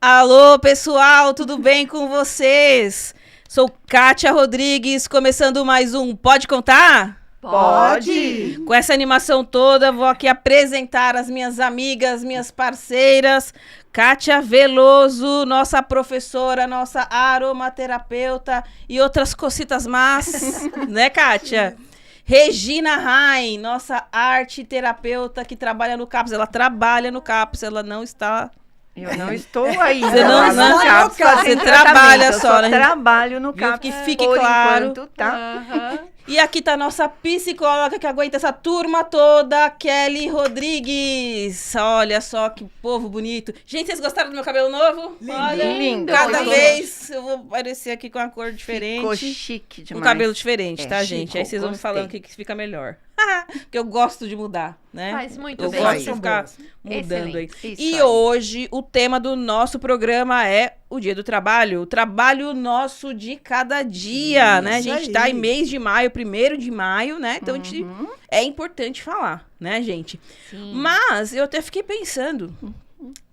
Alô, pessoal, tudo bem com vocês? Sou Kátia Rodrigues, começando mais um Pode Contar? Pode! Com essa animação toda, vou aqui apresentar as minhas amigas, minhas parceiras. Kátia Veloso, nossa professora, nossa aromaterapeuta e outras cocitas más, né, Kátia? Regina Rain, nossa arte terapeuta que trabalha no CAPS. Ela trabalha no CAPS, ela não está... Eu não estou ainda. Você não no CAPS, você trabalha só, né? Eu trabalho no CAPS, que fique claro. Enquanto, tá? E aqui tá a nossa psicóloga que aguenta essa turma toda, Kelly Rodrigues. Olha só que povo bonito. Gente, vocês gostaram do meu cabelo novo? Lindo, Olha, lindo. cada Lindo. vez eu vou aparecer aqui com uma cor diferente. Ficou chique demais. Um cabelo diferente, tá, chique, gente? Aí vocês vão me gostei. falando o que fica melhor. Porque eu gosto de mudar, né? Faz muito Eu bem. gosto de ficar mudando Excelente. aí. Isso E aí. hoje o tema do nosso programa é o Dia do Trabalho. O trabalho nosso de cada dia, né? A gente tá em mês de maio, 1º de maio, né? Então é importante falar, né, gente? Sim. Mas eu até fiquei pensando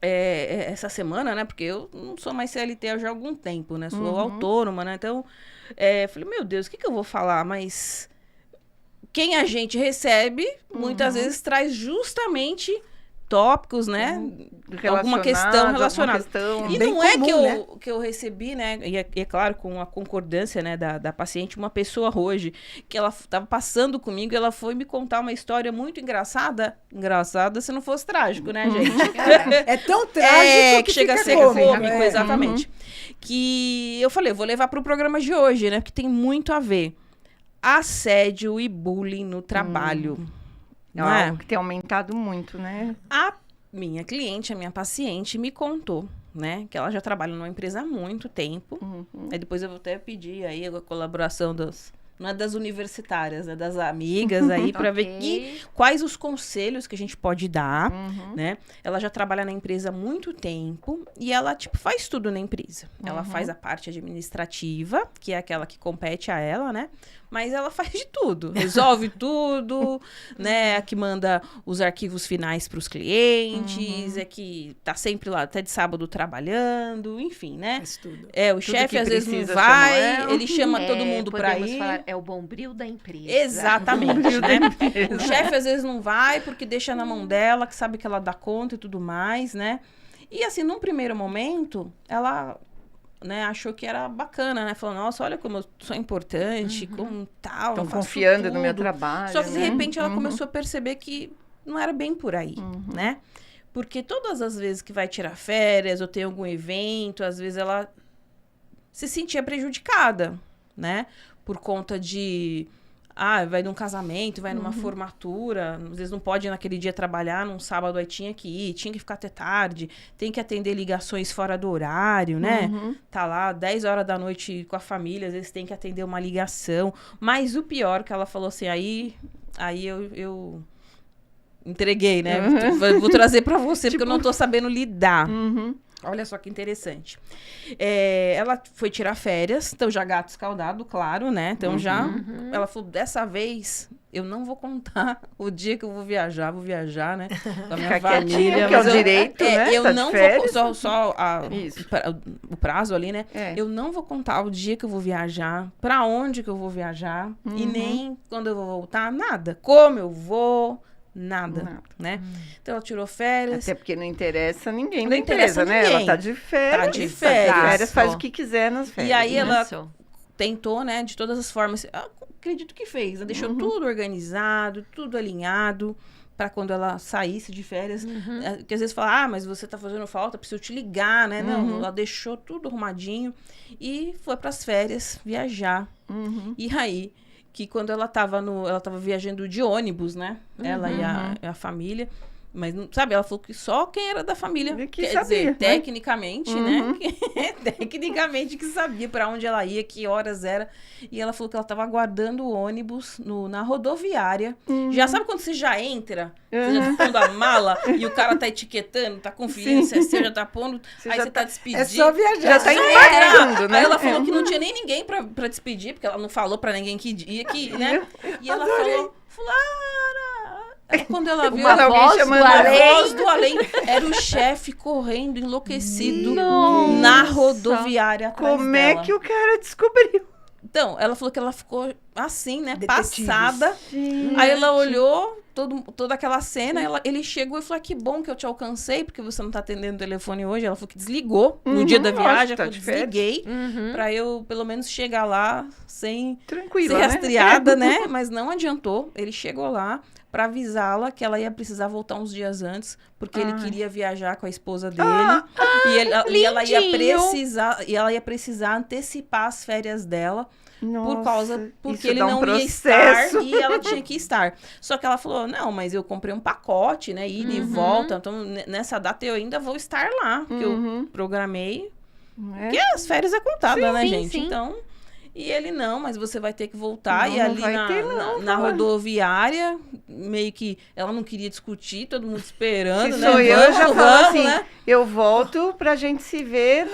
essa semana, né? Porque eu não sou mais CLT já há algum tempo, né? Sou autônoma, né? Então, falei, meu Deus, o que eu vou falar? Mas quem a gente recebe, muitas vezes traz justamente tópicos, né? Alguma questão relacionada. E Bem não é comum, que eu recebi, né? E é claro, com a concordância, né, da paciente, uma pessoa hoje, que ela estava passando comigo, ela foi me contar uma história muito engraçada. Engraçada se não fosse trágico, né, gente? É tão trágico que chega a ser cômico, cômico, exatamente. Que eu falei, eu vou levar para o programa de hoje, né? Porque tem muito a ver. Assédio e bullying no trabalho. Não é? Algo que tem aumentado muito, né? A minha cliente, a minha paciente, me contou, né, que ela já trabalha numa empresa há muito tempo. Aí depois eu vou até pedir aí a colaboração não é das universitárias, né, das amigas aí, para ver quais os conselhos que a gente pode dar, né? Ela já trabalha na empresa há muito tempo e ela, tipo, faz tudo na empresa. Ela faz a parte administrativa, que é aquela que compete a ela, né? Mas ela faz de tudo, resolve tudo, né? A que manda os arquivos finais para os clientes, é que tá sempre lá, até de sábado trabalhando, enfim, né? Faz tudo. O chefe que às vezes não precisa, vai, chama ela. ele chama todo mundo para Podemos ir. falar, é o bombril da empresa. Exatamente, né? O chefe às vezes não vai porque deixa na mão dela, que sabe que ela dá conta e tudo mais, né? E assim, num primeiro momento, ela... né, achou que era bacana, né? Falou, nossa, olha como eu sou importante, como tal. Estão eu faço confiando no meu tudo. trabalho. Só que, de né? repente, ela começou a perceber que não era bem por aí, né? Porque todas as vezes que vai tirar férias ou tem algum evento, às vezes ela se sentia prejudicada, né? Por conta de... vai num casamento, vai numa formatura, às vezes não pode naquele dia trabalhar, num sábado aí tinha que ir, tinha que ficar até tarde, tem que atender ligações fora do horário, né? Tá lá 10 horas da noite com a família, às vezes tem que atender uma ligação. Mas o pior que ela falou assim, aí eu entreguei, né? Vou trazer pra você, porque eu não tô sabendo lidar. Olha só que interessante. Ela foi tirar férias, então já gato escaldado, claro, né? Então ela falou, dessa vez eu não vou contar o dia que eu vou viajar, né? Com a minha Ficar quietinho, família. que é o mas direito, né? Eu Tá de não férias. vou, só Isso. o prazo ali, né? Eu Eu não vou contar o dia que eu vou viajar, pra onde que eu vou viajar, e nem quando eu vou voltar, nada. Como eu vou... Nada, né? Então ela tirou férias. Até porque não interessa ninguém Não da interessa empresa, né? ninguém. Ela tá de férias. Tá de férias. Faz o que quiser nas férias. E aí ela Isso. tentou, né, de todas as formas. Eu acredito que fez, né? Deixou tudo organizado, tudo alinhado para quando ela saísse de férias. Que às vezes fala, mas você tá fazendo falta, preciso te ligar, né? Não, ela deixou tudo arrumadinho e foi para as férias viajar. E aí que quando ela tava viajando de ônibus, né? Ela e a família. Mas, sabe, ela falou que só quem era da família, Que quer sabia, dizer, né? tecnicamente, né? Tecnicamente que sabia para onde ela ia, que horas era. E ela falou que ela estava aguardando o ônibus na rodoviária. Já sabe quando você já entra, você já tá pondo a mala e o cara tá etiquetando, tá conferindo se é seu, já tá pondo, aí já você tá despedindo. É só viajar. Já tá Só embarcando, entrar. né? Aí ela falou que não tinha nem ninguém pra despedir, porque ela não falou pra ninguém que ia, né? E ela falou, Fulana, Quando ela viu, Uma alguém voz chamando do além. a voz do além, era o chefe correndo, enlouquecido, Nossa. na rodoviária atrás Como dela. é que o cara descobriu? Então, ela falou que ela ficou assim, né, Detetives. passada. Gente. Aí ela olhou toda aquela cena, ele chegou e falou, que bom que eu te alcancei, porque você não tá atendendo o telefone hoje. Ela falou que desligou no dia da viagem, tá eu de férias. desliguei, pra eu, pelo menos, chegar lá sem Tranquila, ser né? rastreada, né? Mas não adiantou. Ele chegou lá pra avisá-la que ela ia precisar voltar uns dias antes, porque ele queria viajar com a esposa dele. E ela ia precisar antecipar as férias dela. Nossa, Porque isso ele dá um não ia processo. estar e ela tinha que estar. Só que ela falou, não, mas eu comprei um pacote, né, ida e volta, então nessa data eu ainda vou estar lá, porque eu programei, porque as férias é contada, né, gente? sim. Então, e ele, não, mas você vai ter que voltar, Não, e não ali vai ter, não, na fala. rodoviária, meio que ela não queria discutir, todo mundo esperando, Se né? sou eu, já falo assim, né? eu volto pra gente se ver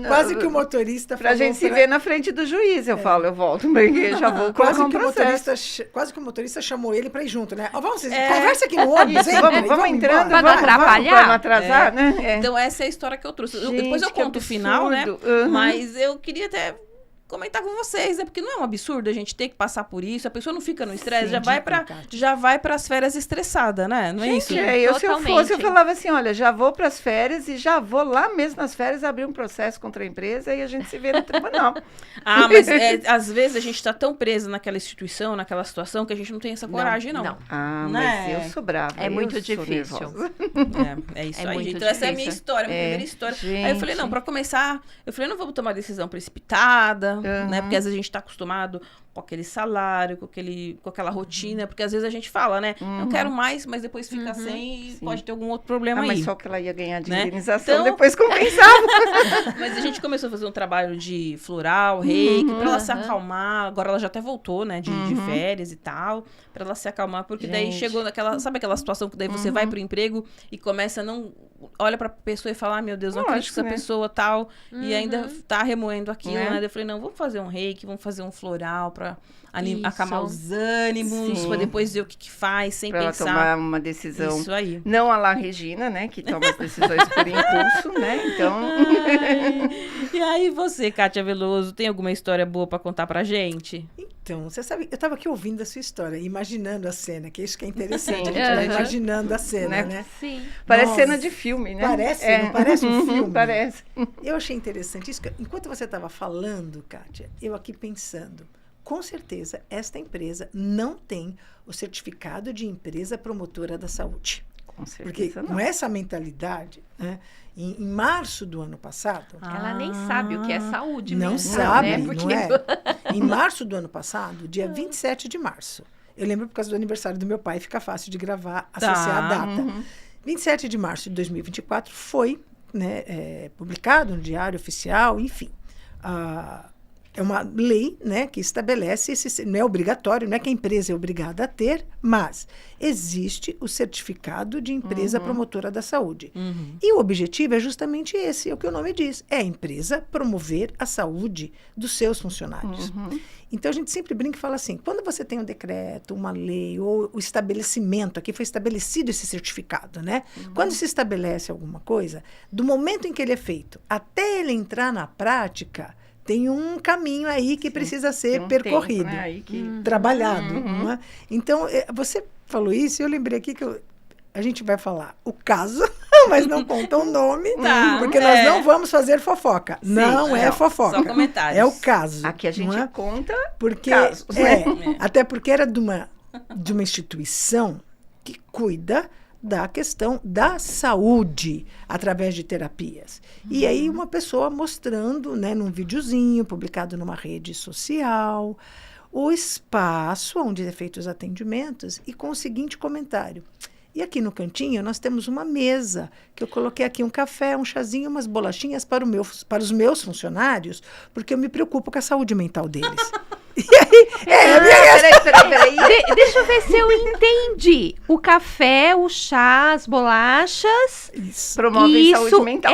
Quase que o motorista Pra falou gente se ver na frente do juiz. Eu falo, eu volto, porque já vou colocar Quase um que, processo. quase que o motorista chamou ele pra ir junto, né? Ó, vamos, conversa aqui no ônibus, Isso, hein? vamos entrando. Pra não atrapalhar? Pra não atrasar, né? É. Então, essa é a história que eu trouxe. Gente, Depois eu que conto o final, né? absurdo. Uhum. Mas eu queria até comentar com vocês, né? Porque não é um absurdo a gente ter que passar por isso. A pessoa não fica no estresse, já vai para as férias estressada, né? Não é isso? Se eu Totalmente. fosse, eu falava assim, olha, já vou para as férias e já vou lá mesmo nas férias abrir um processo contra a empresa e a gente se vê no tribunal. Mas às vezes a gente está tão presa naquela instituição, naquela situação, que a gente não tem essa coragem, não. não. Mas Né? eu sou brava. É eu muito sou difícil. nervosa. É isso É aí, muito gente. Então, essa é a minha difícil. história, a minha primeira história. Aí eu falei, não, Gente. pra começar, não vamos tomar decisão precipitada, né? Porque às vezes a gente tá acostumado com aquele salário, com aquela rotina, porque às vezes a gente fala, né? Não quero mais, mas depois fica sem e pode ter algum outro problema aí. Mas só que ela ia ganhar de Né? indenização, Então- depois compensava. Mas a gente começou a fazer um trabalho de floral, reiki, pra ela se acalmar. Agora ela já até voltou, né, de férias e tal, pra ela se acalmar, porque daí Gente. chegou naquela, sabe aquela situação que daí você vai pro emprego e começa a não, olha pra pessoa e fala, meu Deus, não acredito que essa Lógico, né? pessoa tal, e ainda tá remoendo aquilo, Né? né? Daí eu falei, não, vamos fazer um reiki, vamos fazer um floral pra Isso. acalmar os ânimos, Sim. pra depois ver o que faz, sem Pra ela pensar. tomar uma decisão. Isso aí. Não a lá Regina, né? Que toma as decisões por impulso, né? Então. E aí você, Kátia Veloso, tem alguma história boa pra contar pra gente? Então, você sabe, eu estava aqui ouvindo a sua história, imaginando a cena, que é isso que é interessante, Sim. a gente vai Aham. imaginando a cena, Né? né? Sim. Parece Nossa. cena de filme, né? Parece, não parece um filme? Parece. Eu achei interessante isso. Enquanto você estava falando, Kátia, eu aqui pensando, com certeza, esta empresa não tem o certificado de empresa promotora da saúde. Com Porque certeza com não. essa mentalidade, né, em março do ano passado, Ela nem sabe o que é saúde não mesmo, sabe, né? não Porque é? Em março do ano passado, dia 27 de março, eu lembro por causa do aniversário do meu pai, fica fácil de gravar, associar a data. 27 de março de 2024 foi, né, publicado no Diário Oficial, enfim. É uma lei, né, que estabelece, não é obrigatório, não é que a empresa é obrigada a ter, mas existe o certificado de empresa promotora da saúde. E o objetivo é justamente esse, é o que o nome diz, é a empresa promover a saúde dos seus funcionários. Então, a gente sempre brinca e fala assim, quando você tem um decreto, uma lei, ou o estabelecimento, aqui foi estabelecido esse certificado, né? Quando se estabelece alguma coisa, do momento em que ele é feito até ele entrar na prática, tem um caminho aí que precisa ser Tem um percorrido, tempo, né, aí que- trabalhado. Não é? Então, você falou isso e eu lembrei aqui que a gente vai falar o caso, mas não conta o nome, Tá, porque nós não vamos fazer fofoca. não é não, fofoca. só comentários. É o caso. Aqui a gente não é? conta Porque casos, né? até porque era de uma instituição que cuida da questão da saúde através de terapias. E aí uma pessoa mostrando, né, num videozinho publicado numa rede social, o espaço onde é feito os atendimentos e com o seguinte comentário. E aqui no cantinho nós temos uma mesa, que eu coloquei aqui um café, um chazinho, umas bolachinhas para os meus funcionários, porque eu me preocupo com a saúde mental deles. E aí, Peraí, Deixa eu ver se eu entendi. O café, o chá, as bolachas... Isso. Promovem saúde mental.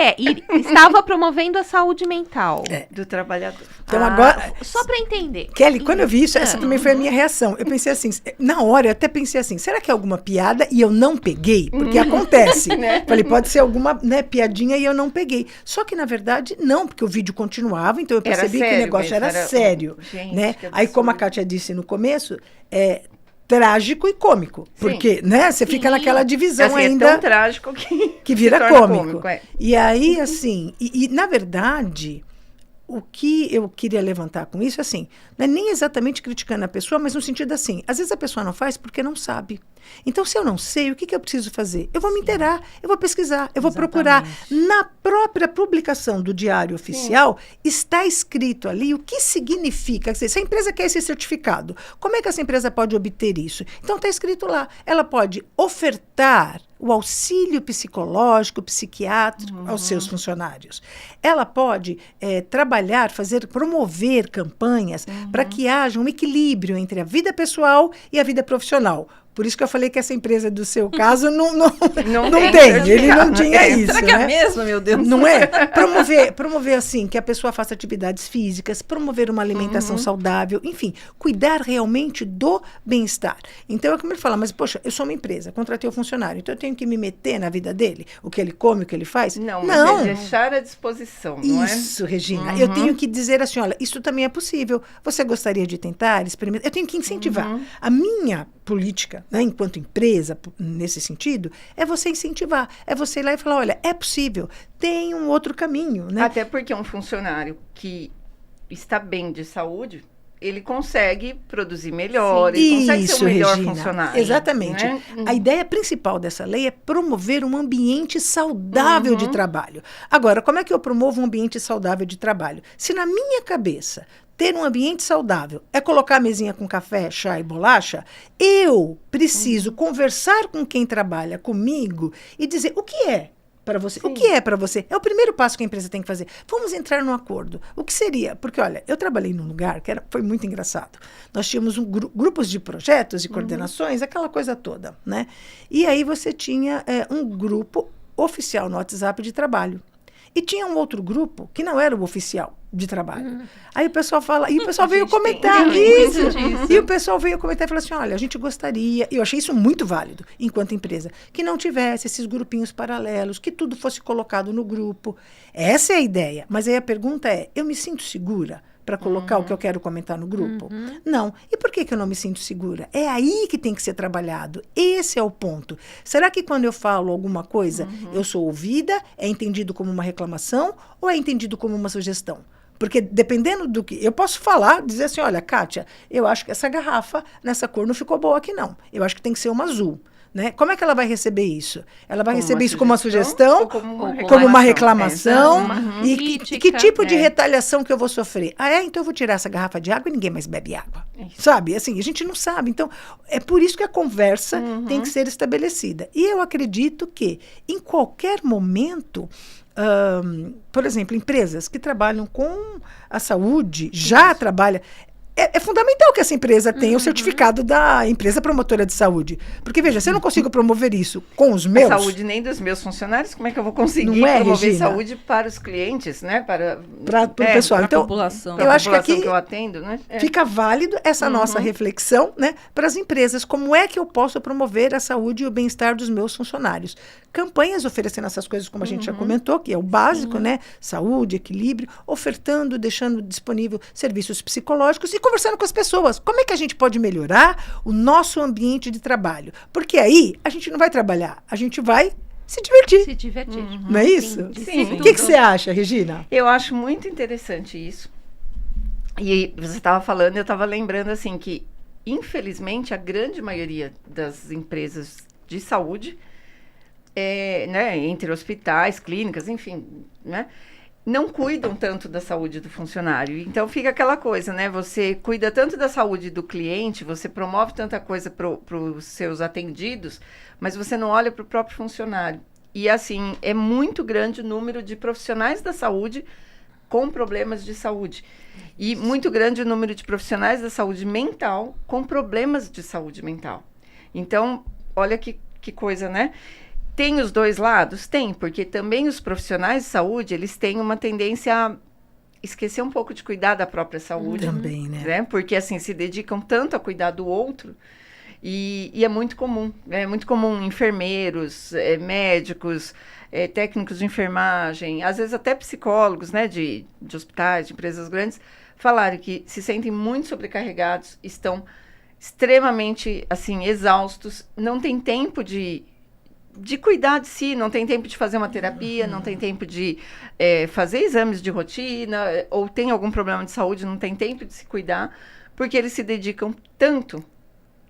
Estava promovendo a saúde mental. Do trabalhador. Então, agora... Só para entender. Kelly, quando eu vi isso, essa também foi a minha reação. Eu pensei assim, na hora eu até pensei assim, será que é alguma piada e eu não peguei? Porque acontece. Falei, pode ser alguma, né, piadinha e eu não peguei. Só que, na verdade, não, porque o vídeo continuava, então eu percebi que o negócio era sério. Gente, né? que Aí, como a absurdo. Kátia disse no começo, é trágico e cômico. Porque, né, você fica naquela divisão Assim, ainda... é tão trágico que vira se torna cômico. é. E aí, assim, na verdade, o que eu queria levantar com isso, assim, não é nem exatamente criticando a pessoa, mas no sentido assim, às vezes a pessoa não faz porque não sabe. Então, se eu não sei, o que eu preciso fazer? Eu vou me inteirar, eu vou pesquisar, eu vou procurar. Na própria publicação do Diário Oficial, está escrito ali o que significa. Quer dizer, se a empresa quer esse certificado, como é que essa empresa pode obter isso? Então, está escrito lá. Ela pode ofertar o auxílio psicológico, psiquiátrico aos seus funcionários. Ela pode trabalhar, promover campanhas para que haja um equilíbrio entre a vida pessoal e a vida profissional. Por isso que eu falei que essa empresa do seu caso não tem. Ele não tinha isso. Será que é a mesma, meu Deus? Não é? Promover assim, que a pessoa faça atividades físicas, promover uma alimentação saudável, enfim, cuidar realmente do bem-estar. Então, é como ele fala, mas, poxa, eu sou uma empresa, contratei o funcionário, então eu tenho que me meter na vida dele, o que ele come, o que ele faz? Não. Mas é deixar à disposição, não é? Isso, Regina. Eu tenho que dizer assim, olha, isso também é possível. Você gostaria de tentar, experimentar? Eu tenho que incentivar. A minha política, né, enquanto empresa, nesse sentido, é você incentivar, é você ir lá e falar, olha, é possível, tem um outro caminho, né? Até porque um funcionário que está bem de saúde, ele consegue produzir melhor, ele consegue ser o melhor Regina, funcionário. exatamente. Né? A ideia principal dessa lei é promover um ambiente saudável de trabalho. Agora, como é que eu promovo um ambiente saudável de trabalho? Se na minha cabeça ter um ambiente saudável é colocar a mesinha com café, chá e bolacha, eu preciso conversar com quem trabalha comigo e dizer o que é para você. Sim. O que é para você? É o primeiro passo que a empresa tem que fazer. Vamos entrar num acordo. O que seria? Porque, olha, eu trabalhei num lugar que foi muito engraçado. Nós tínhamos grupos de projetos e coordenações, aquela coisa toda, né? E aí você tinha um grupo oficial no WhatsApp de trabalho. E tinha um outro grupo que não era o oficial de trabalho. Aí o pessoal fala, e o pessoal veio comentar isso. E o pessoal veio comentar e falou assim, olha, a gente gostaria, e eu achei isso muito válido, enquanto empresa, que não tivesse esses grupinhos paralelos, que tudo fosse colocado no grupo. Essa é a ideia. Mas aí a pergunta é, eu me sinto segura para colocar o que eu quero comentar no grupo? Não. E por que eu não me sinto segura? É aí que tem que ser trabalhado. Esse é o ponto. Será que quando eu falo alguma coisa, eu sou ouvida, é entendido como uma reclamação ou é entendido como uma sugestão? Porque dependendo do que... Eu posso falar, dizer assim, olha, Kátia, eu acho que essa garrafa nessa cor não ficou boa aqui, não. Eu acho que tem que ser uma azul. Né? Como é que ela vai receber isso? Ela vai receber isso como uma sugestão, ou como uma reclamação? E crítica, que tipo de retaliação que eu vou sofrer? Então eu vou tirar essa garrafa de água e ninguém mais bebe água. Sabe? Assim, a gente não sabe. Então, é por isso que a conversa tem que ser estabelecida. E eu acredito que, em qualquer momento... por exemplo, empresas que trabalham com a saúde, já trabalham... É fundamental que essa empresa tenha o certificado da empresa promotora de saúde. Porque, veja, se eu não consigo promover isso com os meus... A saúde nem dos meus funcionários, como é que eu vou conseguir não é, promover Regina? Saúde para os clientes, né? Para o pessoal. Para a Então, população. eu acho que aqui eu atendo, né? fica válido essa nossa reflexão, né, para as empresas. Como é que eu posso promover a saúde e o bem-estar dos meus funcionários? Campanhas oferecendo essas coisas, como a gente já comentou, que é o básico, né? Saúde, equilíbrio, ofertando, deixando disponível serviços psicológicos e conversando com as pessoas. Como é que a gente pode melhorar o nosso ambiente de trabalho? Porque aí a gente não vai trabalhar, a gente vai se divertir. Se divertir. Não é isso? Sim. O que você acha, Regina? Eu acho muito interessante isso. E você estava falando, eu estava lembrando assim que, infelizmente, a grande maioria das empresas de saúde, né, entre hospitais, clínicas, enfim, né, não cuidam tanto da saúde do funcionário. Então fica aquela coisa, né? Você cuida tanto da saúde do cliente, você promove tanta coisa para os seus atendidos, mas você não olha para o próprio funcionário. E assim, é muito grande o número de profissionais da saúde com problemas de saúde. E muito grande o número de profissionais da saúde mental com problemas de saúde mental. Então, olha que coisa, né? Tem os dois lados? Tem, porque também os profissionais de saúde, eles têm uma tendência a esquecer um pouco de cuidar da própria saúde. Também, né? Porque, assim, se dedicam tanto a cuidar do outro, e é muito comum. É muito comum enfermeiros, médicos, técnicos de enfermagem, às vezes até psicólogos, né, de hospitais, de empresas grandes, falarem que se sentem muito sobrecarregados, estão extremamente, assim, exaustos, não tem tempo de cuidar de si, não tem tempo de fazer uma terapia, não tem tempo de fazer exames de rotina, ou tem algum problema de saúde, não tem tempo de se cuidar, porque eles se dedicam tanto,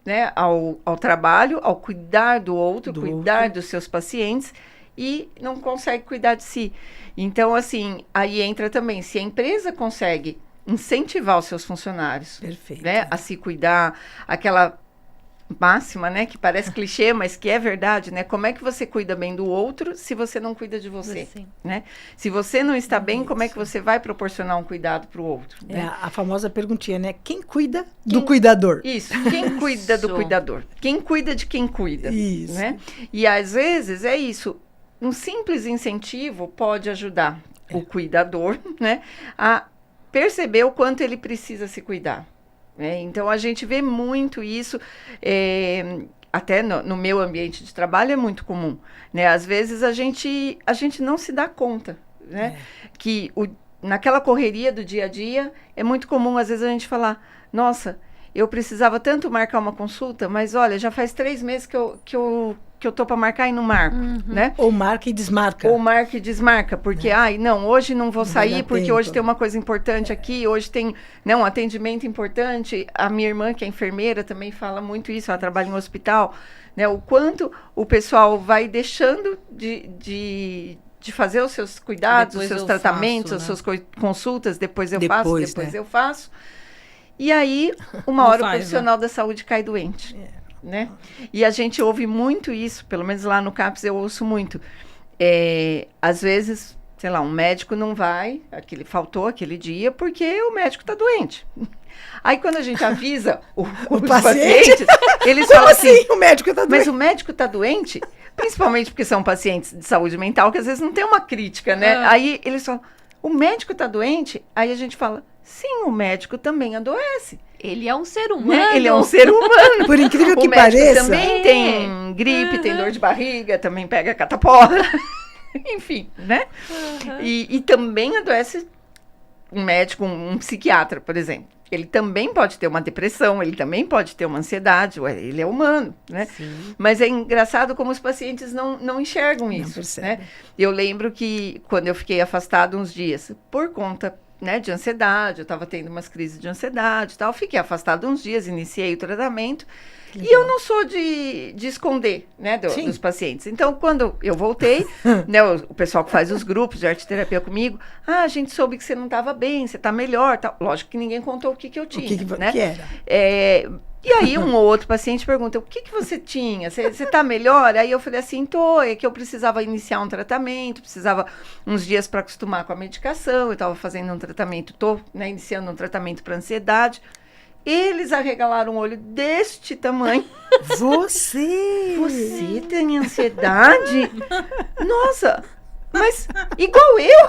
né, ao trabalho, ao cuidar do outro, cuidar dos seus pacientes, e não consegue cuidar de si. Então, assim, aí entra também, se a empresa consegue incentivar os seus funcionários, né, a se cuidar, aquela máxima, né, que parece clichê, mas que é verdade, né? Como é que você cuida bem do outro se você não cuida de você, né? Se você não está bem, como é que você vai proporcionar um cuidado para o outro? Né? A famosa perguntinha, né? Quem cuida do cuidador? Isso, quem cuida do cuidador? Quem cuida de quem cuida? Isso. Né? E às vezes é isso, um simples incentivo pode ajudar o cuidador, né, a perceber o quanto ele precisa se cuidar. Então, a gente vê muito isso, até no meu ambiente de trabalho é muito comum. Né? Às vezes, a gente não se dá conta, né? Que naquela correria do dia a dia, é muito comum, às vezes, a gente falar, nossa, eu precisava tanto marcar uma consulta, mas olha, já faz 3 meses que eu tô para marcar e não marco, né? Ou marca e desmarca. Ou marca e desmarca, porque, não, hoje não vou sair porque hoje tem uma coisa importante aqui, hoje tem, né, um atendimento importante. A minha irmã, que é enfermeira, também fala muito isso, ela trabalha em um hospital, né? O quanto o pessoal vai deixando de fazer os seus cuidados, os seus tratamentos, as suas consultas, depois eu faço. E aí, uma hora o profissional da saúde cai doente. Né? E a gente ouve muito isso, pelo menos lá no CAPS eu ouço muito. Às vezes, sei lá, um médico não vai, faltou aquele dia, porque o médico está doente. Aí quando a gente avisa os pacientes, eles falam assim, o médico tá doente? Mas o médico está doente? Principalmente porque são pacientes de saúde mental, que às vezes não tem uma crítica, né? Aí eles falam, o médico está doente? Aí a gente fala, sim, o médico também adoece. Ele é um ser humano. Né? Ele é um ser humano. Por incrível que o médico pareça. Também tem gripe, tem dor de barriga, também pega catapora. Enfim, né? E também adoece um médico, um psiquiatra, por exemplo. Ele também pode ter uma depressão, ele também pode ter uma ansiedade, ele é humano, né? Sim. Mas é engraçado como os pacientes não enxergam isso, né? Eu lembro que quando eu fiquei afastada uns dias, por conta, né, de ansiedade, eu estava tendo umas crises de ansiedade e tal, fiquei afastada uns dias, iniciei o tratamento, e eu não sou de esconder, né, dos pacientes. Então, quando eu voltei, né, o pessoal que faz os grupos de arte-terapia comigo, a gente soube que você não estava bem, você está melhor, tal. Lógico que ninguém contou o que eu tinha, né? O que era? E aí um ou outro paciente pergunta, o que você tinha? Você está melhor? Aí eu falei assim, é que eu precisava iniciar um tratamento, precisava uns dias para acostumar com a medicação, eu estava fazendo um tratamento, né, iniciando um tratamento para ansiedade. Eles arregalaram um olho deste tamanho. Você tem ansiedade? Nossa, mas igual eu.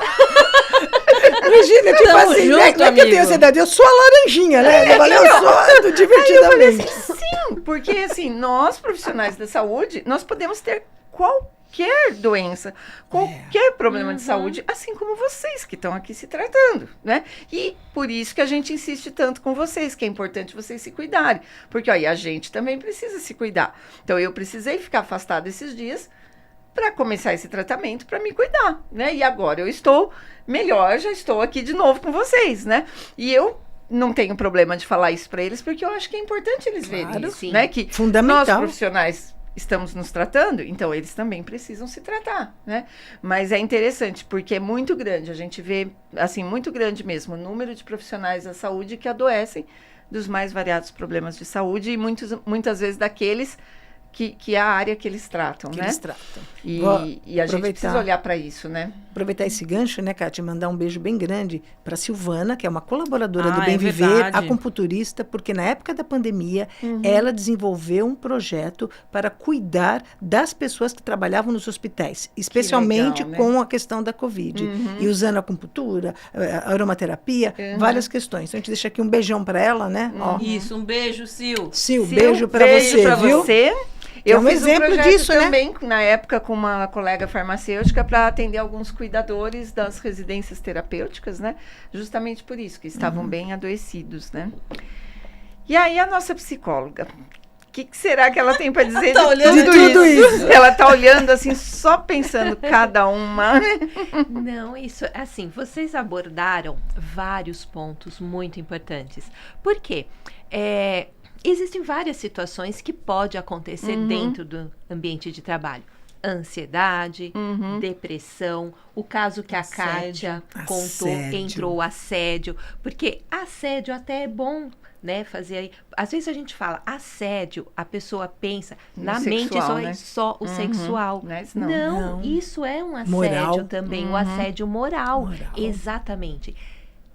Imagina, tipo assim, junto, né? Não é que eu tenho ansiedade, eu sou a laranjinha, né? Eu sou do divertidamente. Assim, sim, porque assim, nós profissionais da saúde, nós podemos ter qualquer doença, qualquer problema de saúde, assim como vocês que estão aqui se tratando, né? E por isso que a gente insiste tanto com vocês, que é importante vocês se cuidarem, porque aí a gente também precisa se cuidar. Então eu precisei ficar afastada esses dias para começar esse tratamento, para me cuidar, né? E agora eu estou melhor, já estou aqui de novo com vocês, né? E eu não tenho problema de falar isso para eles, porque eu acho que é importante eles verem isso, né? Que nós profissionais estamos nos tratando, então eles também precisam se tratar, né? Mas é interessante, porque é muito grande, a gente vê, assim, muito grande mesmo, o número de profissionais da saúde que adoecem dos mais variados problemas de saúde e muitas vezes daqueles que é a área que eles tratam, Que né? eles tratam. E, Vou e a gente aproveitar. precisa olhar para isso, né? Aproveitar esse gancho, né, Kátia, e mandar um beijo bem grande para Silvana, que é uma colaboradora do Ah, Bem é Viver, verdade. acupunturista, porque na época da pandemia ela desenvolveu um projeto para cuidar das pessoas que trabalhavam nos hospitais, especialmente legal, né? com a questão da Covid. E usando acupuntura, aromaterapia, várias questões. Então a gente deixa aqui um beijão para ela, né? Ó. Isso, um beijo, Sil. Sil, beijo para beijo você, pra viu? você. Que é Eu um fiz um exemplo projeto disso, né? também, na época, com uma colega farmacêutica para atender alguns cuidadores das residências terapêuticas, né? Justamente por isso, que estavam bem adoecidos, né? E aí, a nossa psicóloga, o que será que ela tem para dizer Tá de olhando tudo tudo isso? isso. Ela tá olhando assim, só pensando cada uma. Não, isso, assim, vocês abordaram vários pontos muito importantes. Por quê? Existem várias situações que pode acontecer dentro do ambiente de trabalho. Ansiedade, depressão, o caso que a Kátia contou, Assédio. entrou o assédio, porque assédio até é bom, né, fazer aí. Às vezes a gente fala assédio, a pessoa pensa na mente sexual, né? só o sexual. Mas Não, Não. isso é um assédio Moral. também, o assédio moral. Moral. Exatamente.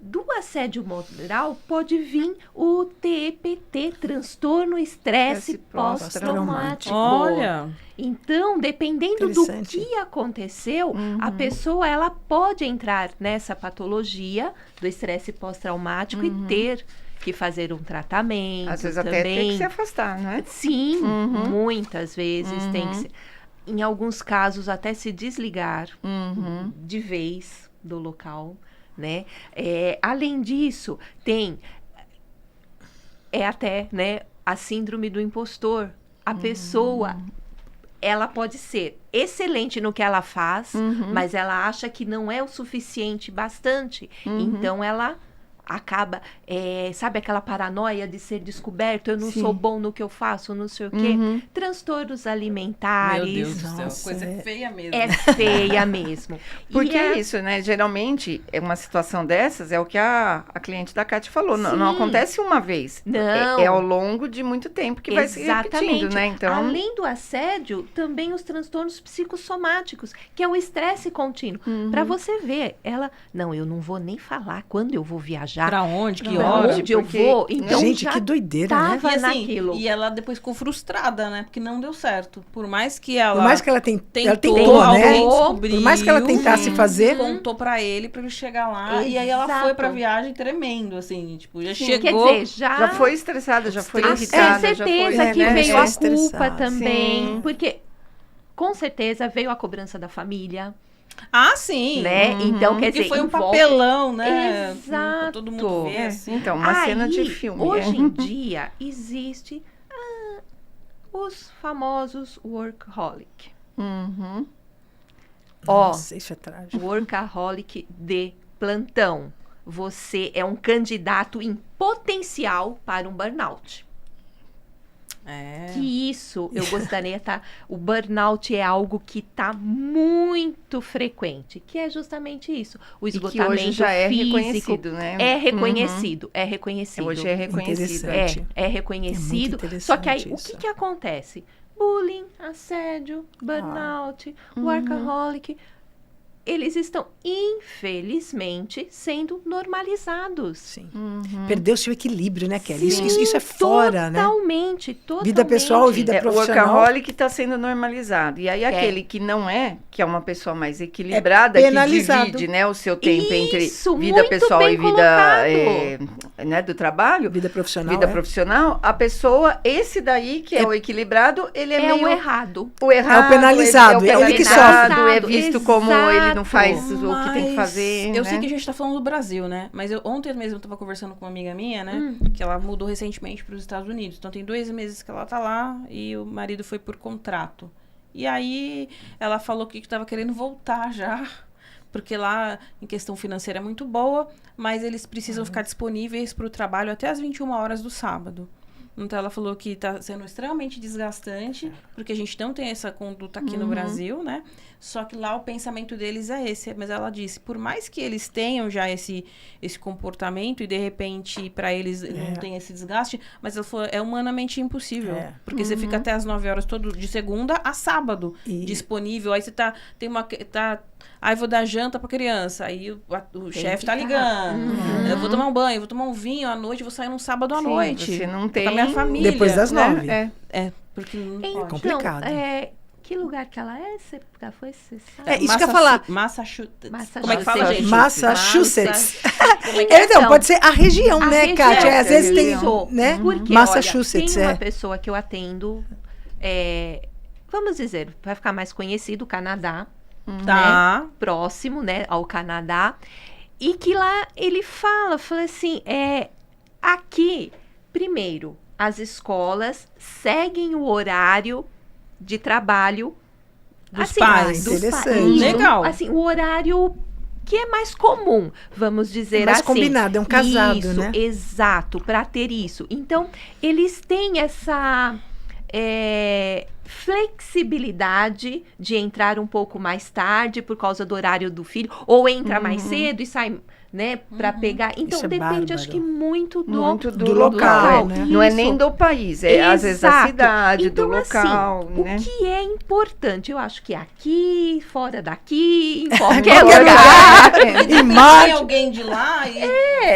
Do assédio moral pode vir o TEPT, transtorno estresse Estresse pós-traumático. Olha, Então, dependendo do Interessante. que aconteceu, a pessoa ela pode entrar nessa patologia do estresse pós-traumático e ter que fazer um tratamento. Às vezes até também. tem que se afastar, né? Sim, muitas vezes tem que ser. Em alguns casos, até se desligar de vez do local, né? Além disso, tem até, né, a síndrome do impostor. A pessoa, ela pode ser excelente no que ela faz, mas ela acha que não é o suficiente, bastante. Então, ela acaba, sabe aquela paranoia de ser descoberto, eu não sou bom no que eu faço, não sei o quê. Transtornos alimentares. meu Deus do céu, Nossa, coisa feia mesmo. É feia mesmo. Porque E é isso, né? Geralmente, uma situação dessas é o que a cliente da Kátia falou. Não acontece uma vez. Não. É ao longo de muito tempo que vai se repetindo, né? Então, Além do assédio, também os transtornos psicossomáticos, que é o estresse contínuo. Para você ver, não, eu não vou nem falar quando eu vou viajar. Pra onde, que Pra hora. onde eu porque- vou. Então, Gente, já que doideira, né? tava E, assim, naquilo. e ela depois ficou frustrada, né? Porque não deu certo. Por mais que ela Por mais que ela ela tentou, né? alguém descobriu, Por mais que ela tentasse fazer, contou pra ele chegar lá. E aí ela Exato. foi pra viagem tremendo, assim. Tipo, já Quer chegou... dizer, já foi estressada, já foi Com irritada, já foi... certeza que né? veio Já a estressada. culpa também. Sim. Porque, com certeza, veio a cobrança da família, Ah, sim. né? Então, quer Porque dizer, foi um envolve- papelão, né? Exato. Pra todo mundo ver, É, assim. então, uma cena de Aí, filme. Hoje em dia, existe os famosos workaholic. Uhum. Ó, nossa, isso é trágico. workaholic de plantão. Você é um candidato em potencial para um burnout. É. Que isso, eu gostaria, tá? O burnout é algo que está muito frequente, que é justamente isso. O E que esgotamento hoje já é físico reconhecido, né? é reconhecido, é reconhecido. Hoje é reconhecido. Interessante. É reconhecido. É muito Só que aí, interessante o isso. que acontece? Bullying, assédio, burnout, workaholic, eles estão, infelizmente, sendo normalizados. Sim. Perdeu-se o equilíbrio, né, Kelly? Isso é Sim, fora, né? Totalmente. Vida pessoal e vida O profissional. workaholic está sendo normalizado. E aí, aquele que não é, que é uma pessoa mais equilibrada, que penalizado. divide, né, o seu tempo entre Isso, vida muito pessoal bem e vida né, do trabalho, Vida profissional. vida é. profissional, a pessoa, esse daí, que é o equilibrado, ele é, É meio o errado. o errado. É o penalizado, é o ele que penalizado, sofre. é visto como ele não faz Exato. o que tem que fazer. Eu né? sei que a gente tá falando do Brasil, né? Mas ontem mesmo eu tava conversando com uma amiga minha, né? Que ela mudou recentemente para os Estados Unidos. Então tem 2 meses que ela tá lá e o marido foi por contrato. E aí ela falou que tava querendo voltar já. Porque lá, em questão financeira, é muito boa, mas eles precisam ficar disponíveis para o trabalho até as 21 horas do sábado. Então, ela falou que está sendo extremamente desgastante, porque a gente não tem essa conduta aqui no Brasil, né? Só que lá o pensamento deles é esse. Mas ela disse, por mais que eles tenham já esse comportamento e, de repente, para eles não tem esse desgaste, mas ela falou, é humanamente impossível. Porque você fica até as 9 horas de segunda a sábado disponível. Aí você aí vou dar janta pra criança. Aí o chefe tá ligando. Eu vou tomar um banho, vou tomar um vinho à noite, vou sair num sábado à noite. Você não tem... Com a minha família. Depois das 9. Porque não pode. Então, complicado. Que lugar que ela é? Você já foi? Você sabe? Isso que eu ia falar. Massachusetts. Como é que fala, gente? Massachusetts. Como é que é? Então, pode ser a região, né, Kátia? Às vezes tem, isso, né? Porque, Massachusetts, olha, tem uma pessoa que eu atendo, vamos dizer, vai ficar mais conhecido, o Canadá, né? Próximo, né, ao Canadá, e que lá ele fala assim, aqui, primeiro, as escolas seguem o horário de trabalho dos pais. Interessante. Legal. Assim, o horário que é mais comum, vamos dizer mais assim. combinado, é um casado, isso, né? Exato, para ter isso. Então, eles têm essa flexibilidade de entrar um pouco mais tarde por causa do horário do filho, ou entra mais cedo e sai, né, para pegar. Então, Isso é depende, bárbaro. acho que muito do local, né? Isso. Não é nem do país, às vezes da cidade, então, do local, assim, né? O que é importante, eu acho que aqui, fora daqui, em qualquer qualquer lugar. Em Tem Marte. alguém de lá e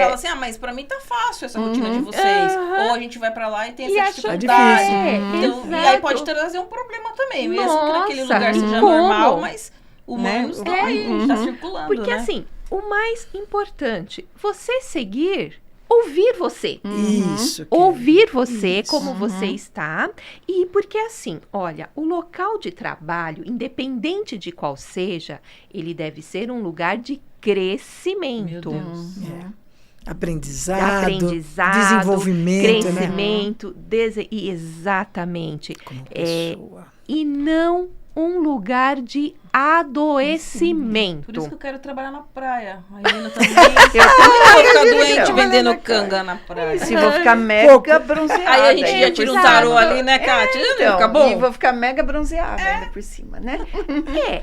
fala assim, mas pra mim tá fácil essa rotina de vocês. Ou a gente vai pra lá e tem essa dificuldade. difícil. E aí pode trazer um problema também, mesmo que naquele Nossa, lugar seja como? normal, mas humanos estão aí, tá circulando, Porque né? assim, o mais importante, você seguir, ouvir você. Isso. Ouvir você, como você está. E porque assim, olha, o local de trabalho, independente de qual seja, ele deve ser um lugar de crescimento. Meu Deus. Aprendizado, desenvolvimento, crescimento, e exatamente. Como pessoa. E não um lugar de adoecimento. Por isso que eu quero trabalhar na praia. A Helena também. Eu vou ficar doente vendendo canga na praia. Se vou ficar mega bronzeada. Aí a gente já tira um tarô ali, né, Kátia? Fica bom? E vou ficar mega bronzeada ainda por cima, né?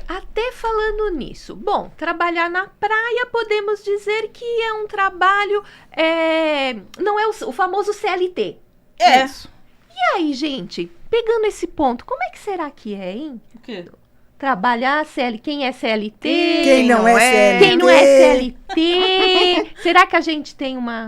Até falando nisso. Bom, trabalhar na praia, podemos dizer que é um trabalho, não é o famoso CLT. Isso. E aí, gente, pegando esse ponto, como é que será que é, hein? O quê? Trabalhar quem é CLT? Quem não é CLT? Quem não é CLT? Será que a gente tem uma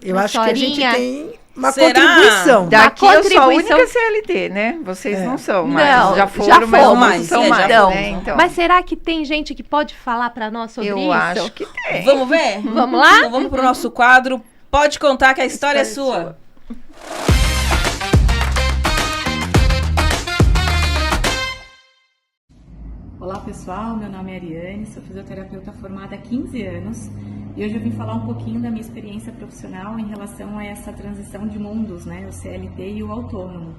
Eu acho que a gente tem uma Será? contribuição. Daqui eu sou a contribuição- única CLT, né? Vocês não são, mas Não, já foram, mas fomos. não são mais, Então, né? Então, Mas será que tem gente que pode falar pra nós sobre isso? eu acho que tem. Vamos ver? Vamos lá? Então vamos pro nosso quadro. Pode contar que a história é sua. Olá pessoal, meu nome é Ariane, sou fisioterapeuta formada há 15 anos e hoje eu vim falar um pouquinho da minha experiência profissional em relação a essa transição de mundos, né, o CLT e o autônomo.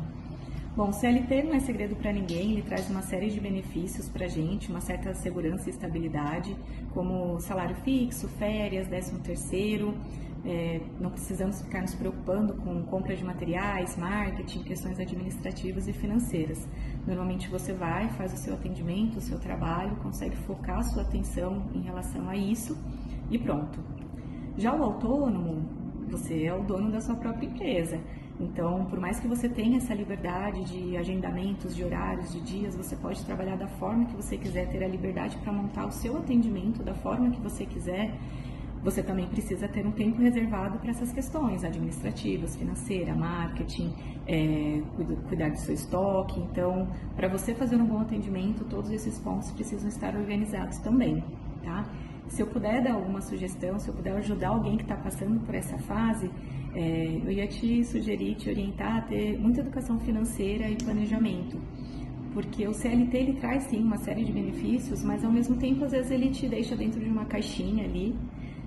Bom, o CLT não é segredo para ninguém, ele traz uma série de benefícios para a gente, uma certa segurança e estabilidade, como salário fixo, férias, 13º, não precisamos ficar nos preocupando com compra de materiais, marketing, questões administrativas e financeiras. Normalmente você vai, faz o seu atendimento, o seu trabalho, consegue focar a sua atenção em relação a isso e pronto. Já o autônomo, você é o dono da sua própria empresa. Então, por mais que você tenha essa liberdade de agendamentos, de horários, de dias, você pode trabalhar da forma que você quiser, ter a liberdade para montar o seu atendimento da forma que você quiser. Você também precisa ter um tempo reservado para essas questões administrativas, financeira, marketing, cuidar do seu estoque. Então, para você fazer um bom atendimento, todos esses pontos precisam estar organizados também, tá? Se eu puder dar alguma sugestão, se eu puder ajudar alguém que está passando por essa fase, eu ia te sugerir, te orientar a ter muita educação financeira e planejamento. Porque o CLT, ele traz sim uma série de benefícios, mas ao mesmo tempo, às vezes, ele te deixa dentro de uma caixinha ali,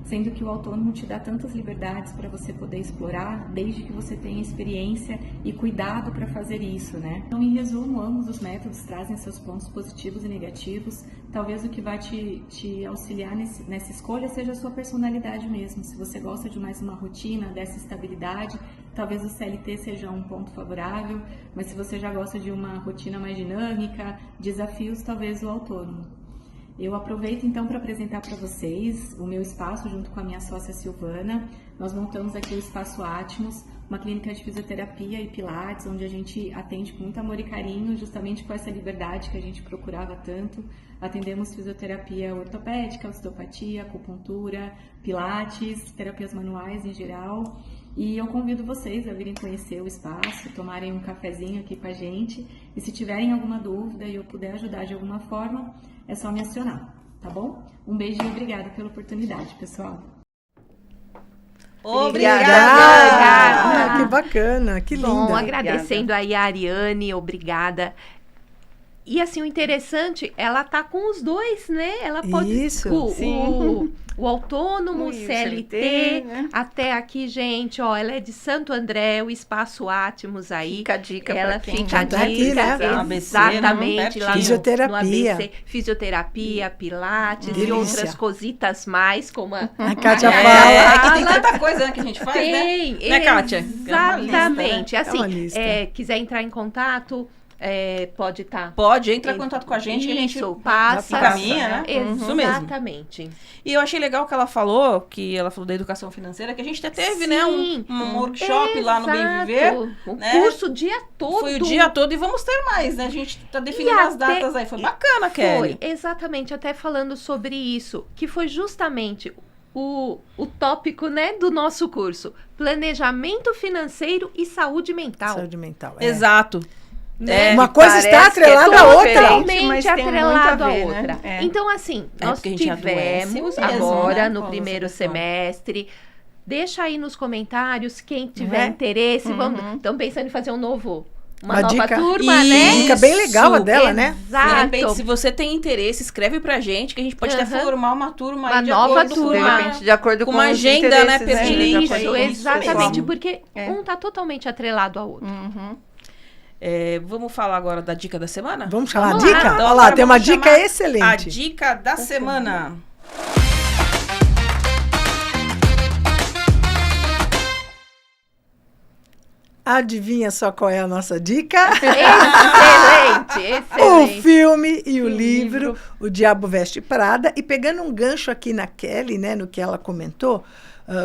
sendo que o autônomo te dá tantas liberdades para você poder explorar, desde que você tenha experiência e cuidado para fazer isso, né? Então, em resumo, ambos os métodos trazem seus pontos positivos e negativos. Talvez o que vai te auxiliar nessa escolha seja a sua personalidade mesmo. Se você gosta de mais uma rotina, dessa estabilidade, talvez o CLT seja um ponto favorável, mas se você já gosta de uma rotina mais dinâmica, desafios, talvez o autônomo. Eu aproveito então para apresentar para vocês o meu espaço junto com a minha sócia Silvana. Nós montamos aqui o Espaço Atmos, uma clínica de fisioterapia e pilates, onde a gente atende com muito amor e carinho, justamente com essa liberdade que a gente procurava tanto. Atendemos fisioterapia ortopédica, osteopatia, acupuntura, pilates, terapias manuais em geral. E eu convido vocês a virem conhecer o espaço, tomarem um cafezinho aqui com a gente. E se tiverem alguma dúvida e eu puder ajudar de alguma forma, é só me acionar, tá bom? Um beijo e obrigada pela oportunidade, pessoal. Obrigada! Que bacana, que linda. Bom, agradecendo aí a Ariane, obrigada. E assim, o interessante, ela tá com os dois, né? Ela pode... Isso, o autônomo, o CLT, né? Até aqui, gente, ó, ela é de Santo André, o Espaço Atmos aí. Fica a dica ela pra quem fica a tá aqui, dica, né? No ABC, exatamente, né? lá no Fisioterapia. ABC, fisioterapia, pilates Delícia. e outras cositas mais, como a Kátia É fala. que tem tanta coisa, né, que a gente faz, tem, né? Né, Kátia? exatamente. É Assim, uma lista. quiser entrar em contato, pode estar. Pode, entra em contato com a gente, que a gente Isso, passa. encaminha, né? Isso mesmo. Exatamente. E eu achei legal que ela falou da educação financeira, que a gente até teve, né, um workshop lá no Bem Viver. O né? curso o dia todo. Foi o dia todo e vamos ter mais, né? A gente tá definindo as até- datas aí. Foi bacana, Kelly. Foi, exatamente, até falando sobre isso, que foi justamente o tópico, né, do nosso curso. Planejamento financeiro e saúde mental. Saúde mental. Exato. Né? Uma coisa está Parece que é atrelada à tão outra. diferente, Totalmente mas tem muito atrelado a à ver, outra. né? É. Então, assim, É nós porque a gente adoece tivemos mesmo, agora, né? no Com primeiro essa questão. semestre. Deixa aí nos comentários quem tiver Né? interesse. Estão pensando em fazer uma Uma nova dica- turma, Isso. né? Dica bem legal a dela, né? De repente, Exato. se você tem interesse, escreve pra gente, que a gente pode até Aham. formar uma turma Uma aí de nova acordo com De turma. repente, de acordo com com uma os agenda, né, interesses, pertinente. de acordo Isso, com os exatamente, pessoal. porque um tá totalmente atrelado ao outro. Vamos falar agora da dica da semana? Vamos chamar a Vamos lá. dica? Então, Olha lá, agora tem uma vamos dica chamar excelente. A dica da semana. Adivinha só qual é a nossa dica? Excelente, O excelente. filme e o livro O Diabo Veste Prada. E pegando um gancho aqui na Kelly, né, no que ela comentou,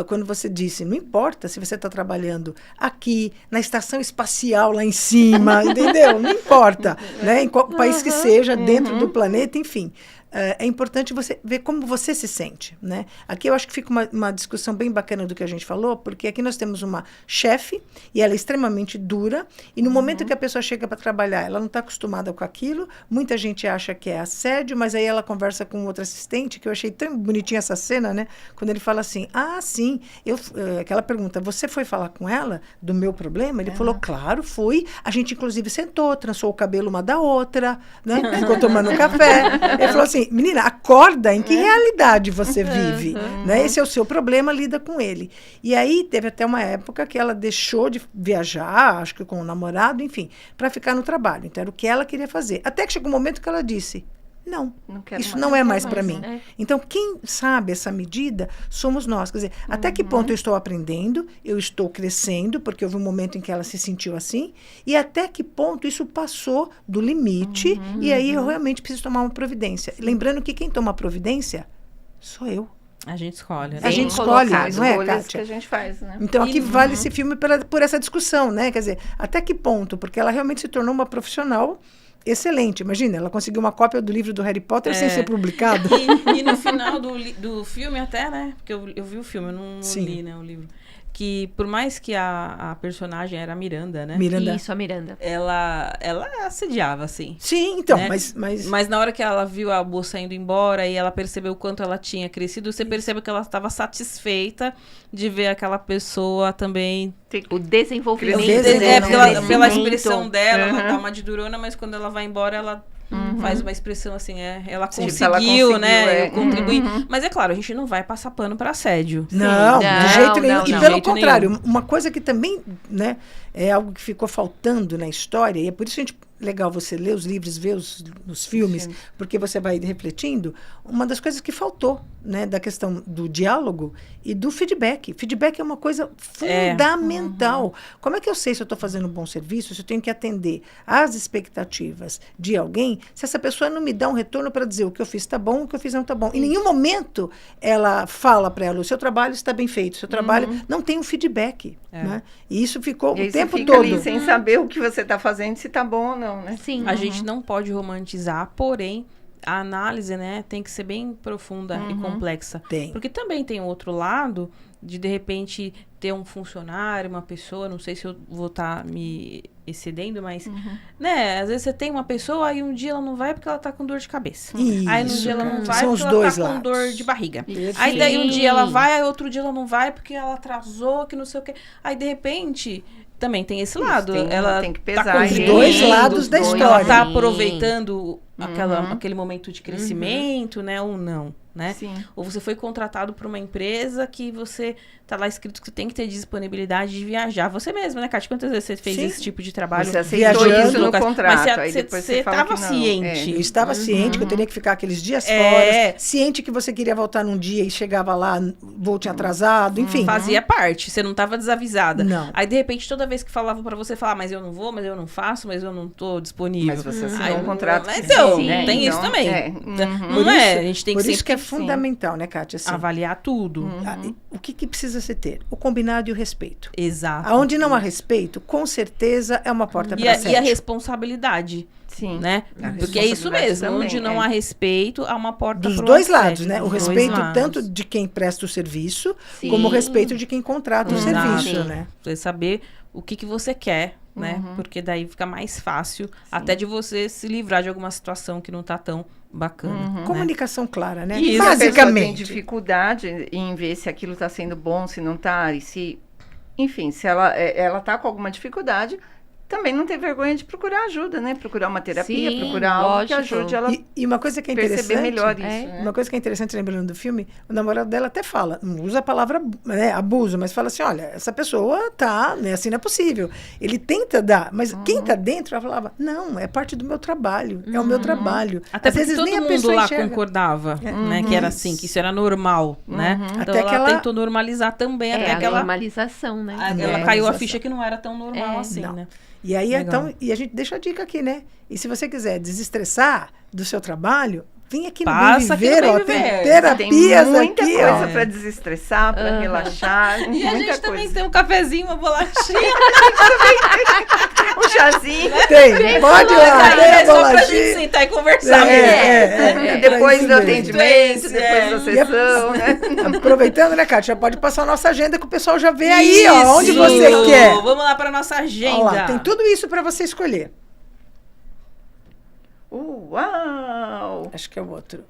quando você disse, não importa se você está trabalhando aqui, na estação espacial lá em cima, entendeu? Não importa, né? Em qual país que seja, dentro do planeta, enfim. É importante você ver como você se sente, né? Aqui eu acho que fica uma discussão bem bacana do que a gente falou, porque aqui nós temos uma chefe e ela é extremamente dura, e no momento que a pessoa chega para trabalhar, ela não está acostumada com aquilo, muita gente acha que é assédio, mas aí ela conversa com outro assistente, que eu achei tão bonitinha essa cena, né? Quando ele fala assim, sim, aquela pergunta, você foi falar com ela do meu problema? Ele falou, claro, fui, a gente inclusive sentou, trançou o cabelo uma da outra, né? Ficou tomando um café. Ele falou assim, menina, acorda, em que realidade você vive? Né? Esse é o seu problema, lida com ele. E aí teve até uma época que ela deixou de viajar, acho que com o namorado, enfim, para ficar no trabalho. Então era o que ela queria fazer. Até que chegou um momento que ela disse, não, quero isso mais. não é mais para mim. né? Então, quem sabe essa medida somos nós. Quer dizer, até que ponto eu estou aprendendo, eu estou crescendo, porque houve um momento em que ela se sentiu assim, e até que ponto isso passou do limite, e aí eu realmente preciso tomar uma providência. Lembrando que quem toma providência sou eu. A gente escolhe. A né? gente colocado. escolhe, não é, Escolhas que Kátia? a gente faz, né? Então, aqui vale esse filme por essa discussão, né? Quer dizer, até que ponto? Porque ela realmente se tornou uma profissional excelente. Imagina, ela conseguiu uma cópia do livro do Harry Potter sem ser publicado. E no final do filme até, né? Porque eu vi o filme, eu não Sim. li, né, o livro. Que por mais que a personagem era a Miranda, né? Miranda. Isso, a Miranda. Ela assediava, assim. Sim, então, né? mas na hora que ela viu a moça indo embora e ela percebeu o quanto ela tinha crescido, você percebe que ela estava satisfeita de ver aquela pessoa também. O desenvolvimento. Crescendo, Pela crescimento. expressão dela, ela tá uma de durona, mas quando ela vai embora, ela faz uma expressão assim, ela Tipo, conseguiu, ela né? conseguiu, Eu contribuí. Mas é claro, a gente não vai passar pano para assédio. Não, de Não, jeito nenhum. não, E não. pelo Jeito contrário, uma coisa que também, né, é algo que ficou faltando na história, e é por isso que a gente legal você ler os livros, ver os filmes, porque você vai refletindo. Uma das coisas que faltou, né, da questão do diálogo e do feedback. Feedback é uma coisa fundamental. Como é que eu sei se eu estou fazendo um bom serviço, se eu tenho que atender às expectativas de alguém, se essa pessoa não me dá um retorno para dizer o que eu fiz está bom, o que eu fiz não está bom. Em nenhum momento ela fala para ela, o seu trabalho está bem feito, o seu trabalho não tem um feedback. Né? E isso ficou E aí o tempo você fica todo. ali sem saber o que você está fazendo, se está bom ou não, né? Sim. A gente não pode romantizar, porém, a análise, né, tem que ser bem profunda e complexa. Tem. Porque também tem outro lado de repente, ter um funcionário, uma pessoa, não sei se eu vou estar me excedendo, mas, né, às vezes você tem uma pessoa, aí um dia ela não vai porque ela tá com dor de cabeça. Isso, Aí no dia ela não vai São porque os ela dois tá com lados. dor de barriga. Perfeito. Aí daí um Sim. dia ela vai, aí outro dia ela não vai porque ela atrasou, que não sei o quê. Aí, de repente, também tem esse lado. Ela tem que tá pesar. Os contribuindo, dois lados da dois. história. ela tá Sim. aproveitando aquele momento de crescimento, né, ou não, né? Sim. Ou você foi contratado por uma empresa que você tá lá escrito que você tem que ter disponibilidade de viajar. Você mesmo, né, Kátia? Quantas vezes você fez Sim. esse tipo de trabalho? Você aceitou Viajando, isso no Lucas, contrato, mas aí depois você você fala tava que não. ciente. Eu estava ciente que eu teria que ficar aqueles dias É. fora, ciente que você queria voltar num dia e chegava lá, voo tinha atrasado, enfim. Fazia parte, você não tava desavisada. Não. Aí, de repente, toda vez que falava pra você falar, mas eu não vou, mas eu não faço, mas eu não tô disponível. Mas você assinou Aí, um contrato. mas que então, sim, né? tem isso Então, também. é. Não é? A gente tem Por que isso que é sempre fundamental, né, Kátia? Assim, avaliar tudo. o que precisa se ter? O combinado e o respeito. Exato. Aonde não há respeito, com certeza é uma porta E para a assédio. responsabilidade, Sim. né? A Porque é isso responsabilidade mesmo. também, onde não é. há respeito, há uma porta Dos pro dois assédio, lados, né? O dos dois respeito lados. tanto de quem presta o serviço, Sim. como o respeito de quem contrata o Exato. serviço, Sim. né? Você saber o que você quer, né? Porque daí fica mais fácil até de você se livrar de alguma situação que não tá tão bacana. Né? Comunicação clara, né? E se a pessoa tem basicamente. dificuldade em ver se aquilo está sendo bom, se não está, e se... Enfim, se ela tá com alguma dificuldade, também não ter vergonha de procurar ajuda, né? Procurar uma terapia, Sim, procurar algo que lógico. ajude ela E uma coisa que é perceber interessante. melhor isso, É. né? Uma coisa que é interessante, lembrando do filme, o namorado dela até fala, não usa a palavra, né, abuso, mas fala assim, olha, essa pessoa tá, né, assim não é possível. Ele tenta dar, mas quem tá dentro, ela falava, não, é parte do meu trabalho, é o meu trabalho. Até Às porque vezes todo nem a mundo pessoa lá enxerga. concordava, né? Que era assim, que isso era normal, né? Então Até ela que ela- tentou normalizar também, até É, que a ela normalização, né? ela caiu a Normalização. ficha que não era tão normal assim, não. né? E aí, Legal. então, e a gente deixa a dica aqui, né? E se você quiser desestressar do seu trabalho, vem aqui no Passa Bem aqui Viver, no ó, Bem tem Viver. terapias Tem muita aqui, coisa ó. para desestressar, para relaxar, E a muita gente coisa. também tem um cafezinho, uma bolachinha. Um chazinho. Tem, pode ir lá, tem a É só pra gente bolachinha. sentar e conversar. É, Depois pra do isso mesmo. atendimento, Isso, depois da sessão, né? Aproveitando, né, Kátia, já pode passar a nossa agenda que o pessoal já vê aí, ó, onde Isso. você quer. Vamos lá para nossa agenda. Ó lá, tem tudo isso para você escolher. Uau! Acho que é o outro.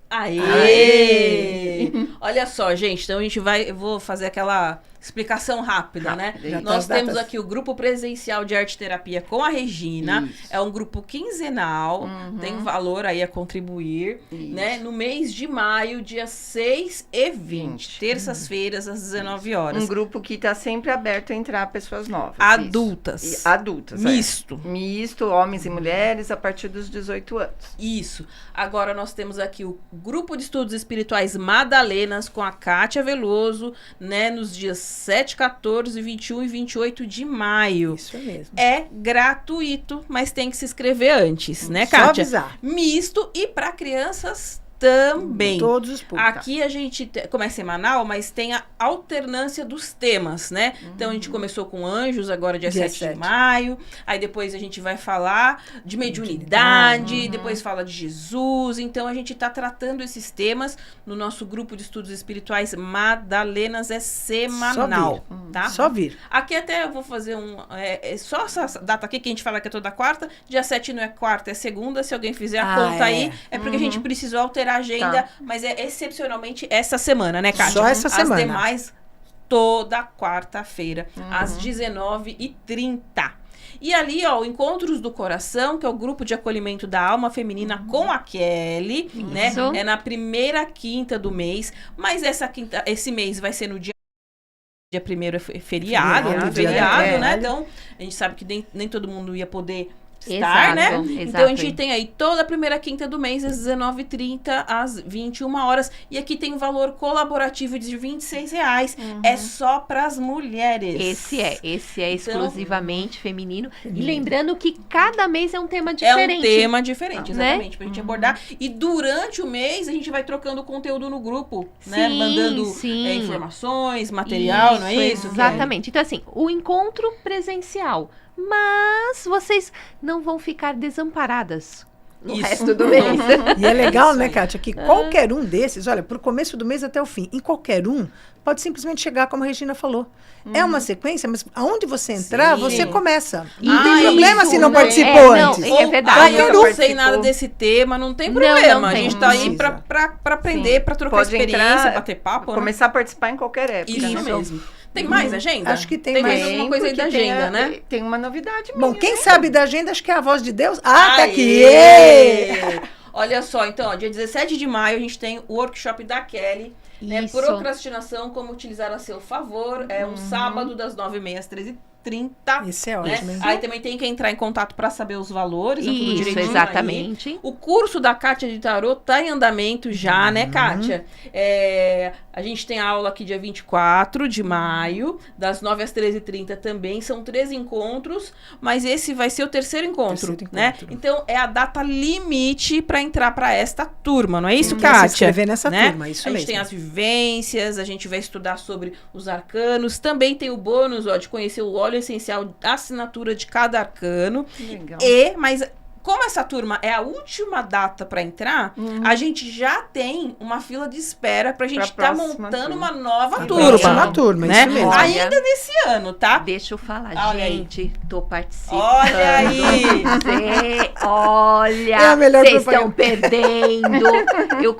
Aê! Olha só, gente, então eu vou fazer aquela explicação rápida, né? Já tá Nós as datas. temos aqui o grupo presencial de arte terapia com a Regina. Isso. É um grupo quinzenal, tem valor aí a contribuir, né? No mês de maio, dia 6 e 20, terças-feiras às 19 horas. Um grupo que está sempre aberto a entrar pessoas novas. Adultas. Isso. E adultas. Misto. Misto, homens e mulheres, a partir dos 18 anos. Isso. Agora nós temos aqui o grupo de estudos espirituais Madalenas com a Kátia Veloso, né, nos dias 7, 14, 21 e 28 de maio. Isso mesmo. É gratuito, mas tem que se inscrever antes, né, Só Kátia? avisar. Misto e para crianças também. Todos os públicos. Aqui a gente, como é semanal, mas tem a alternância dos temas, né? Então a gente começou com anjos, agora dia 7 7. de maio. Aí depois a gente vai falar de mediunidade, depois fala de Jesus. Então a gente tá tratando esses temas no nosso grupo de estudos espirituais Madalenas, é semanal, tá? Só vir. Aqui até eu vou fazer só essa data aqui que a gente fala que é toda quarta. Dia 7 não é quarta, é segunda. Se alguém fizer a conta aí, é porque a gente precisou alterar a agenda, mas é excepcionalmente essa semana, né, Kátia? Só essa semana. As demais, toda quarta-feira, às 19h30. E ali, ó, o Encontros do Coração, que é o grupo de acolhimento da alma feminina com a Kelly, né? Isso. É na primeira quinta do mês, mas esse mês vai ser no dia 1º é feriado, Feriado, né? é. Então, a gente sabe que nem todo mundo ia poder estar, né? Exato. Então, a gente tem aí toda a primeira quinta do mês, às 19h30, às 21 horas. E aqui tem um valor colaborativo de R$26. É só para as mulheres. Esse é Então, exclusivamente feminino. E lembrando que cada mês é um tema É diferente. um tema diferente, né? exatamente, pra gente abordar. E durante o mês, a gente vai trocando conteúdo no grupo, né? Sim, Mandando sim. Informações, material, não é isso? Exatamente. Então, assim, o encontro presencial. Mas vocês não vão ficar desamparadas no Isso. resto do mês. E é legal, Isso né, aí. Kátia, que qualquer um desses, olha, pro começo do mês até o fim, em qualquer um, pode simplesmente chegar, como a Regina falou. É uma sequência, mas aonde você entrar, Sim. você começa. E Não tem problema isso, se não né? participou É, não, antes. é verdade. Ah, eu não Qualquer um sei nada participou. desse tema, não tem Não, problema. não A tem. gente tá aí Precisa. pra aprender, pra trocar Pode experiência, entrar, bater papo, né? Começar a participar em qualquer época. Isso né? mesmo. Tem mais agenda? Acho que tem mais mais. alguma coisa aí da porque tem agenda, né? Tem uma novidade Bom, minha, quem né? sabe da agenda, acho que é a voz de Deus. Ah, tá aqui! Aê! Olha só, então, ó, dia 17 de maio a gente tem o workshop da Kelly, né? Isso. Procrastinação, como utilizar a seu favor. É um sábado das 9h30 às 13h30. Esse é Né? ótimo, hein? Aí também tem que entrar em contato para saber os valores, é tudo Isso, direitinho aí. exatamente. O curso da Kátia de Tarô tá em andamento já, né, Kátia? A gente tem aula aqui dia 24 de maio, das 9 às 13h30 também. São 3 encontros, mas esse vai ser o terceiro encontro, né? Então, é a data limite para entrar para esta turma, não é isso, Pra Kátia? se inscrever nessa né? turma, isso A gente mesmo. tem as vivências, a gente vai estudar sobre os arcanos. Também tem o bônus, ó, de conhecer o óleo essencial, a assinatura de cada arcano. Legal. Mas como essa turma é a última data para entrar, a gente já tem uma fila de espera pra gente Pra estar próxima montando turma. uma nova A turma. próxima turma, né? isso mesmo. Olha. Ainda nesse ano, tá? Deixa eu falar, Olha aí. gente, tô participando. Olha aí! Olha, É a melhor vocês estão propaganda. perdendo. Eu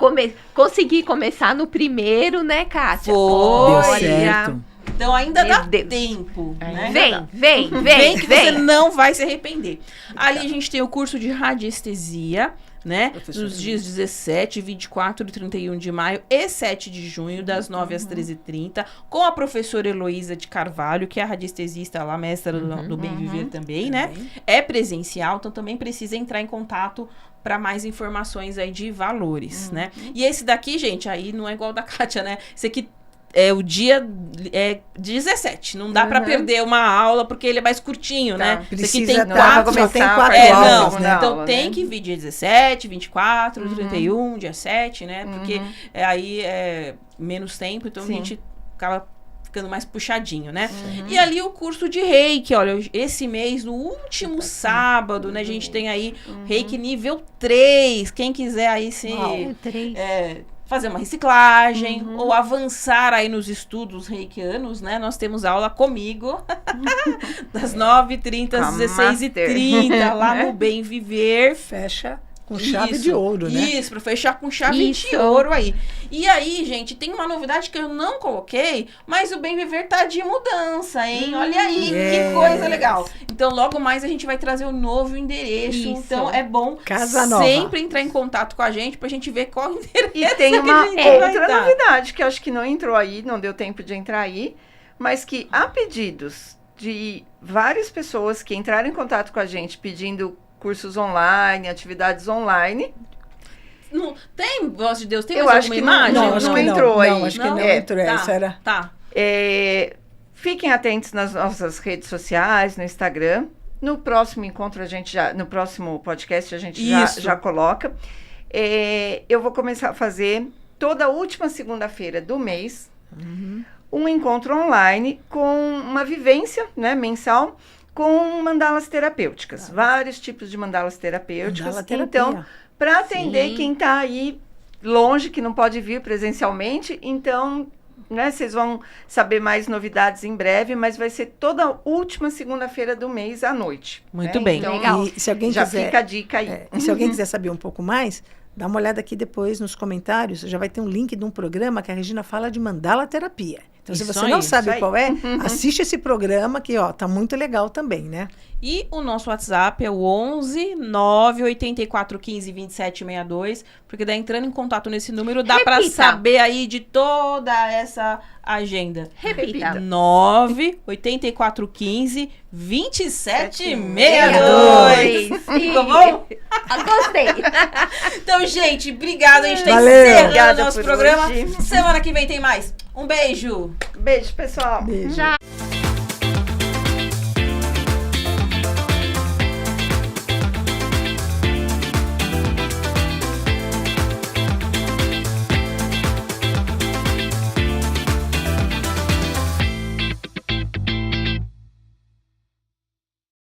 consegui começar no primeiro, né, Kátia? Foi. Deu Olha, certo. Então ainda Meu dá Deus. tempo, né? Vem Vem que você vem. não vai se arrepender. Ali a gente tem o curso de radiestesia, né? Professora Nos dias 17, 24 e 31 de maio e 7 de junho, das 9 às 13h30, com a professora Heloísa de Carvalho, que é a radiestesista lá, mestra do Bem Viver também, né? É presencial, então também precisa entrar em contato para mais informações aí de valores, né? E esse daqui, gente, aí não é igual o da Kátia, né? Esse aqui é o dia 17. Não dá pra perder uma aula, porque ele é mais curtinho, né? Esse aqui tem Precisa não dá pra 4. começar tem a 4 partir da aulas, Não, né? então aula, tem né? que vir dia 17, 24, 31, dia 7, né? Porque aí é menos tempo, então Sim. a gente acaba ficando mais puxadinho, né? E ali o curso de Reiki, olha, esse mês, no último sábado, né? A gente tem aí Reiki nível 3. Quem quiser aí se... fazer uma reciclagem ou avançar aí nos estudos reikianos, né? Nós temos aula comigo das 9h30 às 16h30 lá no Bem Viver. Fecha com chave Isso, de ouro, né? Isso, pra fechar com chave de ouro aí. E aí, gente, tem uma novidade que eu não coloquei, mas o Bem Viver tá de mudança, hein? Olha aí, que coisa legal. Então, logo mais a gente vai trazer o novo endereço. Isso. Então, é bom Casa nova. sempre entrar em contato com a gente pra gente ver qual endereço E tem que uma a gente vai outra dar. novidade, que eu acho que não entrou aí, não deu tempo de entrar aí, mas que há pedidos de várias pessoas que entraram em contato com a gente pedindo cursos online, atividades online. Não, tem, voz de Deus, tem Eu mais acho alguma que não- imagem? não, acho não que entrou não. aí. Não, acho que Não? não É, entrou. Essa era... Tá. Fiquem atentos nas nossas redes sociais, no Instagram. No próximo encontro, no próximo podcast, a gente já coloca. Eu vou começar a fazer toda a última segunda-feira do mês um encontro online com uma vivência, né, mensal, com mandalas terapêuticas. Vários tipos de mandalas terapêuticas. Mandala terapia. Então, para atender Sim. quem está aí longe, que não pode vir presencialmente, então, né, vocês vão saber mais novidades em breve, mas vai ser toda a última segunda-feira do mês à noite. Muito né? bem. Então, Legal. E se alguém já quiser... fica a dica aí. E se alguém quiser saber um pouco mais, dá uma olhada aqui depois nos comentários. Já vai ter um link de um programa que a Regina fala de mandala terapia. Então, se Isso você aí, não sabe isso aí. qual é, assiste esse programa que, ó, tá muito legal também, né? E o nosso WhatsApp é o 11 984 15 2762, porque daí entrando em contato nesse número dá pra Repita. saber aí de toda essa agenda. Repita. 984 15 2762. Ficou bom? Gostei. Então, gente, obrigado. A gente tá Valeu. encerrando o Obrigada nosso por programa. hoje. Semana que vem tem mais. Um beijo. Beijo, pessoal. Beijo. Já.